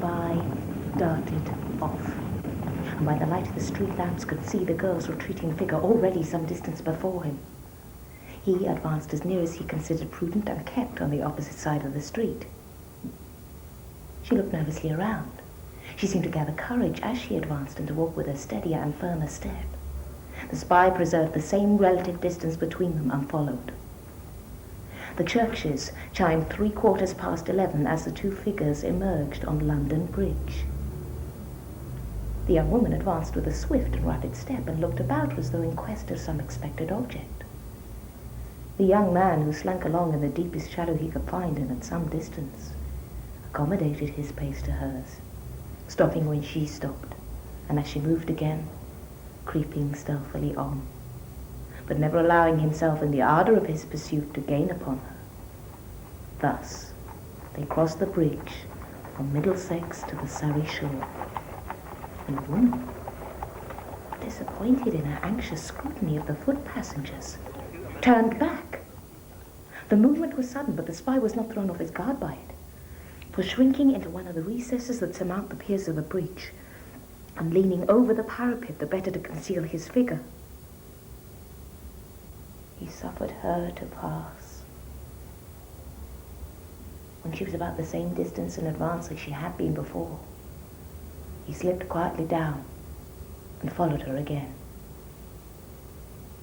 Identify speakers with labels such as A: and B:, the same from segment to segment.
A: spy darted off, and by the light of the street lamps could see the girl's retreating figure already some distance before him. He advanced as near as he considered prudent and kept on the opposite side of the street. She looked nervously around. She seemed to gather courage as she advanced and to walk with a steadier and firmer step. The spy preserved the same relative distance between them and followed. The churches chimed 11:15 as the two figures emerged on London Bridge. The young woman advanced with a swift and rapid step and looked about as though in quest of some expected object. The young man, who slunk along in the deepest shadow he could find and at some distance, accommodated his pace to hers, stopping when she stopped, and as she moved again, creeping stealthily on, but never allowing himself in the ardor of his pursuit to gain upon her. Thus, they crossed the bridge from Middlesex to the Surrey shore, and the woman, disappointed in her anxious scrutiny of the foot passengers, turned back. The movement was sudden, but the spy was not thrown off his guard by it, for shrinking into one of the recesses that surmount the piers of the bridge, and leaning over the parapet the better to conceal his figure, he suffered her to pass. When she was about the same distance in advance as she had been before, he slipped quietly down and followed her again.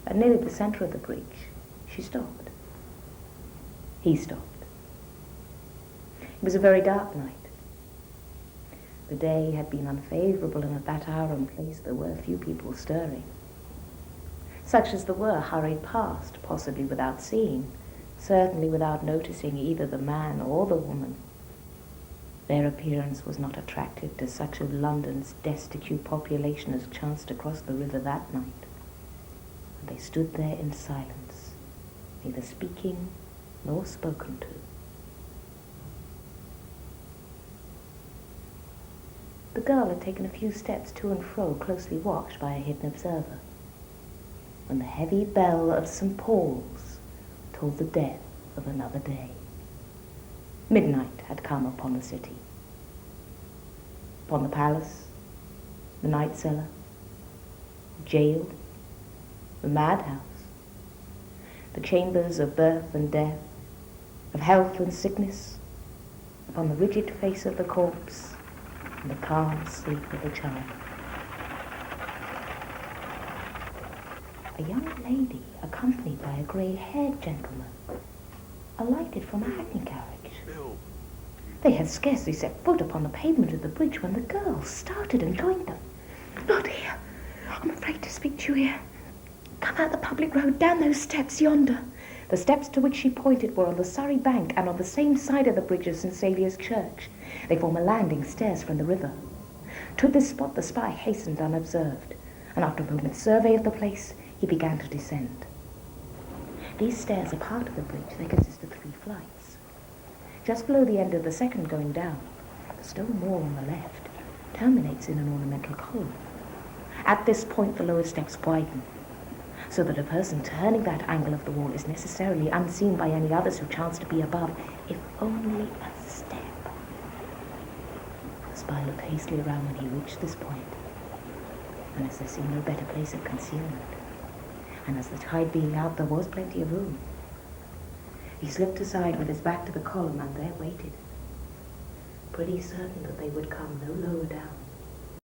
A: At nearly the center of the bridge, she stopped. He stopped. It was a very dark night. The day had been unfavorable, and at that hour and place there were few people stirring. Such as there were hurried past, possibly without seeing, certainly without noticing either the man or the woman. Their appearance was not attractive to such of London's destitute population as chanced to cross the river that night. And they stood there in silence, neither speaking nor spoken to. The girl had taken a few steps to and fro, closely watched by a hidden observer, when the heavy bell of St. Paul's told the death of another day. Midnight had come upon the city, upon the palace, the night cellar, the jail, the madhouse, the chambers of birth and death, of health and sickness, upon the rigid face of the corpse and the calm sleep of the child. A young lady, accompanied by a grey-haired gentleman, alighted from a hackney carriage. They had scarcely set foot upon the pavement of the bridge when the girl started and joined them. "Not here. I'm afraid to speak to you here. Come out the public road, down those steps yonder." The steps to which she pointed were on the Surrey bank and on the same side of the bridge as St. Saviour's Church. They form a landing stairs from the river. To this spot the spy hastened unobserved, and after a moment's survey of the place, he began to descend. These stairs are part of the bridge. They consist of 3 flights. Just below the end of the second going down, the stone wall on the left terminates in an ornamental column. At this point the lower steps widen, so that a person turning that angle of the wall is necessarily unseen by any others who chance to be above, if only a step. The spy looked hastily around when he reached this point, and as there seemed no better place of concealment, and as the tide being out, there was plenty of room, he slipped aside with his back to the column and there waited, pretty certain that they would come no lower down.